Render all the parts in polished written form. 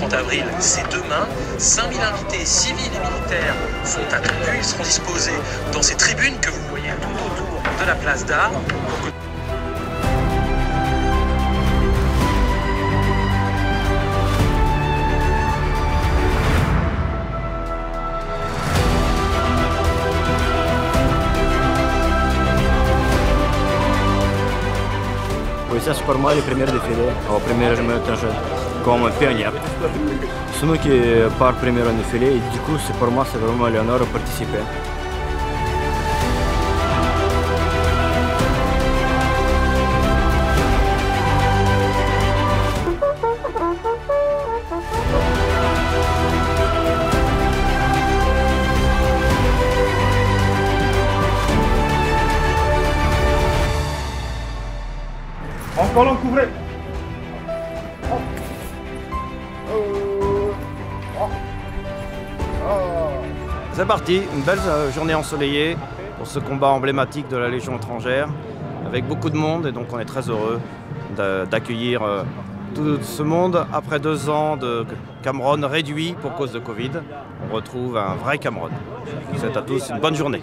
30 avril, c'est demain. 5000 invités civils et militaires sont attendus. Ils seront disposés dans ces tribunes que vous voyez tout autour de la place d'Armes. C'est pour moi le premier défilé au premier régiment étranger comme pionnier. C'est nous qui part premier en défilé et du coup pour moi c'est vraiment l'honneur de participer. En colonne couvrée. C'est parti, une belle journée ensoleillée pour ce combat emblématique de la Légion étrangère avec beaucoup de monde et donc on est très heureux d'accueillir tout ce monde après 2 ans de Cameroun réduit pour cause de Covid. On retrouve un vrai Cameroun. Je vous souhaite à tous une bonne journée.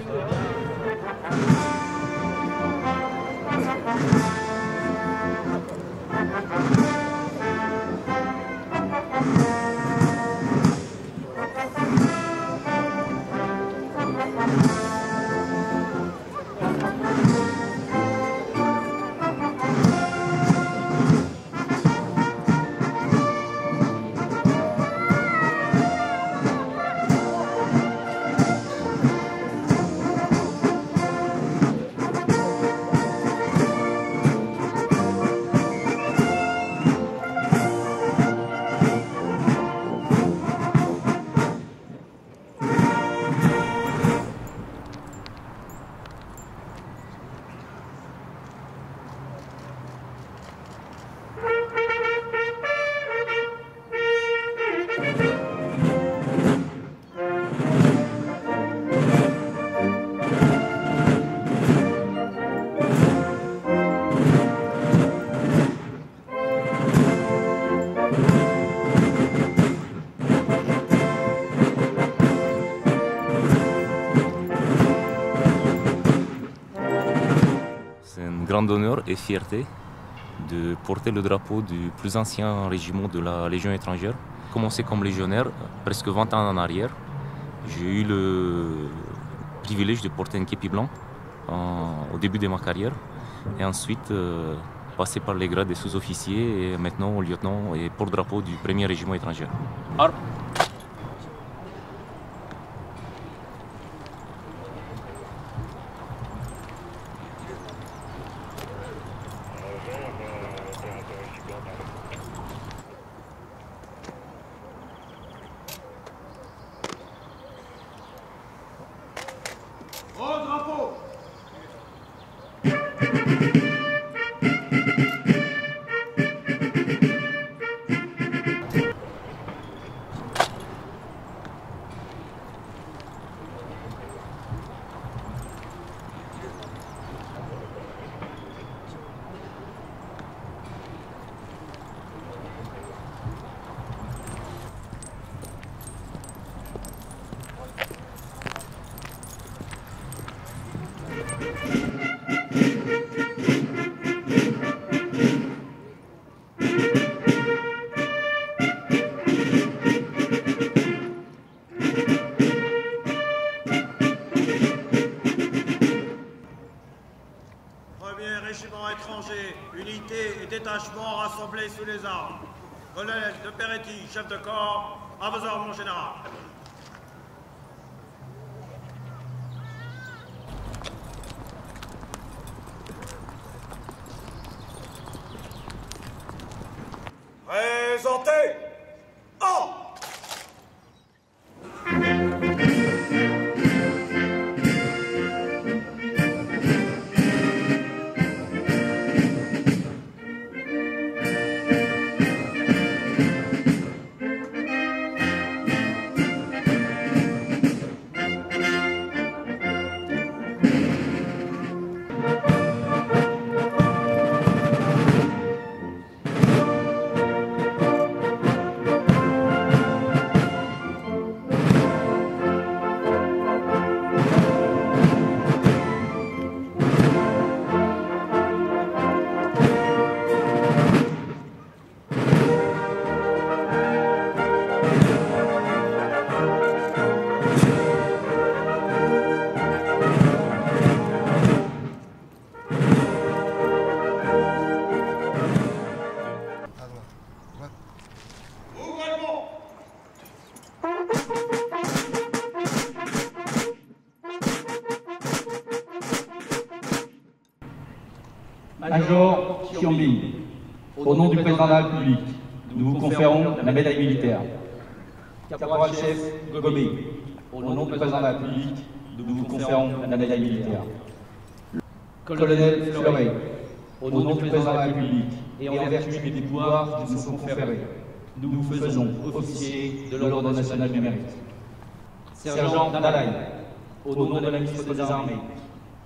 Grand honneur et fierté de porter le drapeau du plus ancien régiment de la Légion étrangère. Commencé comme légionnaire presque 20 ans en arrière. J'ai eu le privilège de porter un képi blanc au début de ma carrière et ensuite passer par les grades des sous-officiers et maintenant au lieutenant et porte-drapeau du 1er régiment étranger. Armes. Au drapeau. Régiment étranger, unité et détachement rassemblés sous les armes. Colonel de Peretti, chef de corps, à vos ordres, mon général. Présentez! Oh! Major Xiaombing, au nom du président de la République, nous vous conférons la médaille militaire. Caporal-chef Gobé, au nom du président de la République, nous vous conférons la médaille militaire. Colonel Fleuret, au nom du président de la République et en vertu des pouvoirs qui nous sont conférés, nous vous faisons officier de l'Ordre national du mérite. Sergent Dalai, au nom de la ministre des Armées,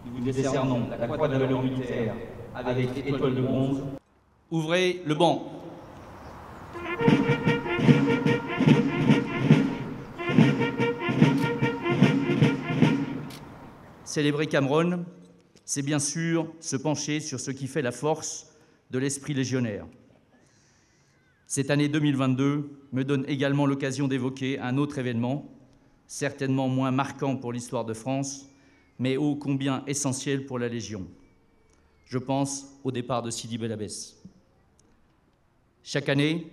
nous vous décernons la croix de la valeur militaire avec étoile de bronze. Ouvrez le banc. Célébrer Cameron, c'est bien sûr se pencher sur ce qui fait la force de l'esprit légionnaire. Cette année 2022 me donne également l'occasion d'évoquer un autre événement, certainement moins marquant pour l'histoire de France, mais ô combien essentiel pour la Légion. Je pense au départ de Sidi Bel Abbès. Chaque année,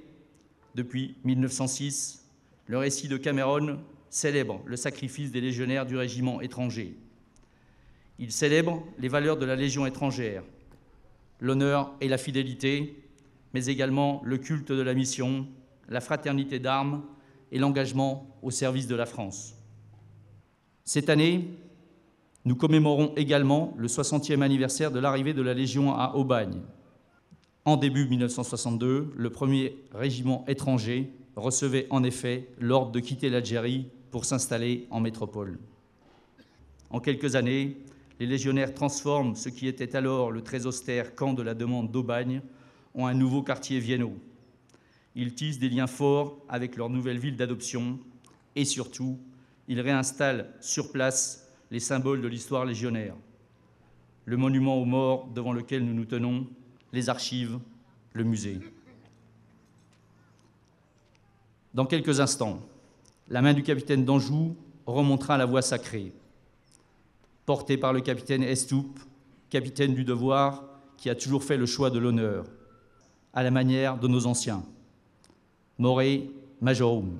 depuis 1906, le récit de Cameron célèbre le sacrifice des légionnaires du régiment étranger. Il célèbre les valeurs de la Légion étrangère, l'honneur et la fidélité, mais également le culte de la mission, la fraternité d'armes et l'engagement au service de la France. Cette année, nous commémorons également le 60e anniversaire de l'arrivée de la Légion à Aubagne. En début 1962, le premier régiment étranger recevait en effet l'ordre de quitter l'Algérie pour s'installer en métropole. En quelques années, les légionnaires transforment ce qui était alors le très austère camp de la Demande d'Aubagne en un nouveau quartier viennois. Ils tissent des liens forts avec leur nouvelle ville d'adoption et surtout, ils réinstallent sur place les symboles de l'histoire légionnaire. Le monument aux morts devant lequel nous nous tenons, les archives, le musée. Dans quelques instants, la main du capitaine d'Anjou remontera la voie sacrée, portée par le capitaine Estoup, capitaine du devoir, qui a toujours fait le choix de l'honneur, à la manière de nos anciens. More Majorum.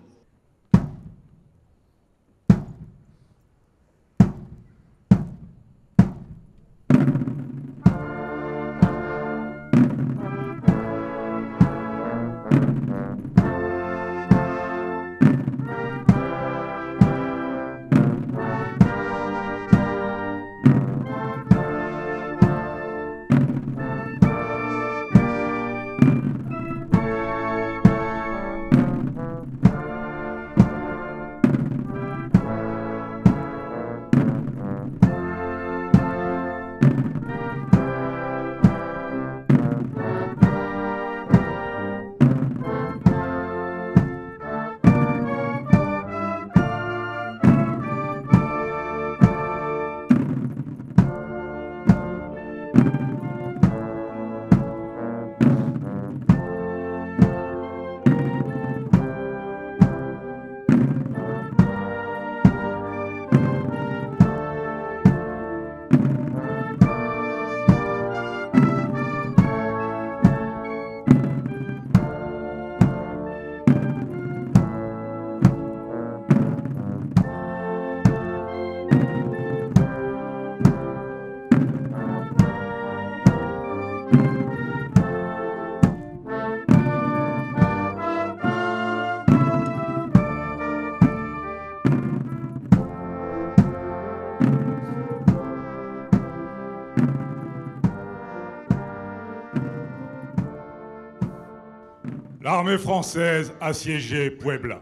L'armée française assiégeait Puebla.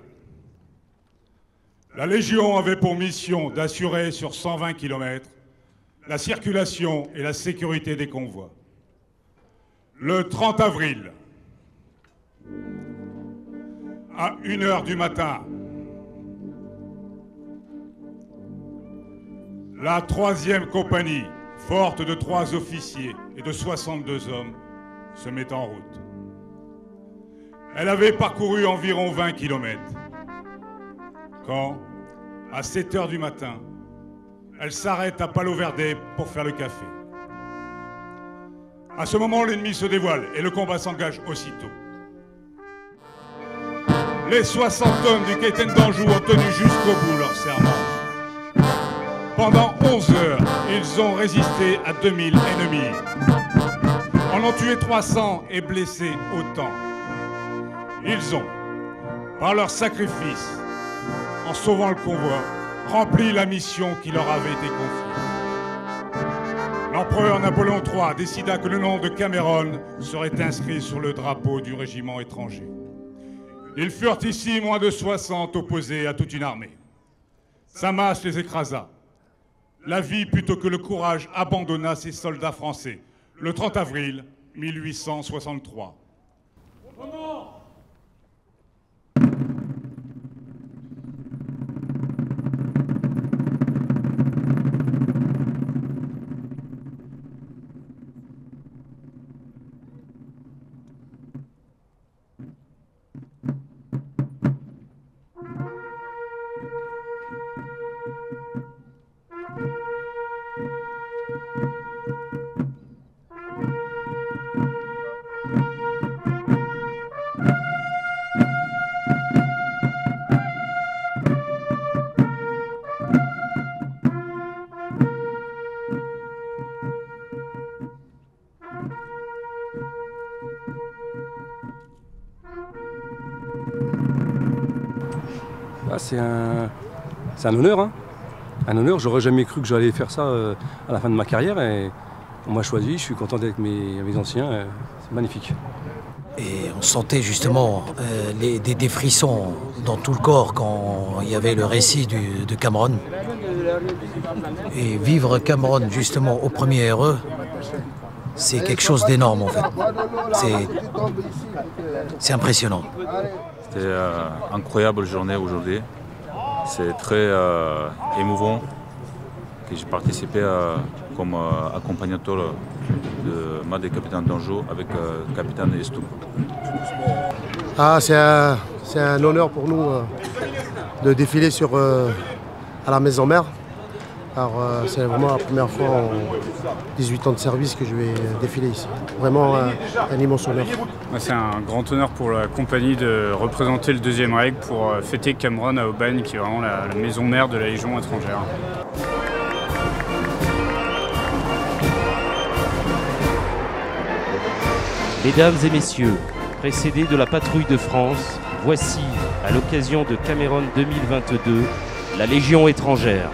La Légion avait pour mission d'assurer sur 120 km la circulation et la sécurité des convois. Le 30 avril, à 1h du matin, la 3e compagnie, forte de 3 officiers et de 62 hommes, se met en route. Elle avait parcouru environ 20 km. Quand, à 7h du matin, elle s'arrête à Palo Verde pour faire le café. À ce moment, l'ennemi se dévoile et le combat s'engage aussitôt. Les 60 hommes du capitaine d'Anjou ont tenu jusqu'au bout leur serment. Pendant 11 heures, ils ont résisté à 2000 ennemis. en ont tué 300 et blessé autant. Ils ont, par leur sacrifice, en sauvant le convoi, rempli la mission qui leur avait été confiée. L'empereur Napoléon III décida que le nom de Cameron serait inscrit sur le drapeau du régiment étranger. Ils furent ici moins de 60 opposés à toute une armée. Sa masse les écrasa. La vie plutôt que le courage abandonna ces soldats français le 30 avril 1863. C'est un honneur, hein. Un honneur. J'aurais jamais cru que j'allais faire ça à la fin de ma carrière et on m'a choisi. Je suis content d'être avec mes anciens. C'est magnifique. Et on sentait justement des frissons dans tout le corps quand il y avait le récit de Cameron. Et vivre Cameron justement au premier RE, c'est quelque chose d'énorme en fait. C'est impressionnant. C'était une incroyable journée aujourd'hui. C'est très émouvant que j'ai participé comme accompagnateur de ma capitaine d'Anjou avec capitaine Estou. C'est un honneur pour nous de défiler à la maison mère. Alors c'est vraiment la première fois en 18 ans de service que je vais défiler ici. Vraiment un immense honneur. C'est un grand honneur pour la compagnie de représenter le 2e Reich pour fêter Cameron à Aubagne, qui est vraiment la maison mère de la Légion étrangère. Mesdames et messieurs, précédé de la patrouille de France, voici, à l'occasion de Cameron 2022, la Légion étrangère.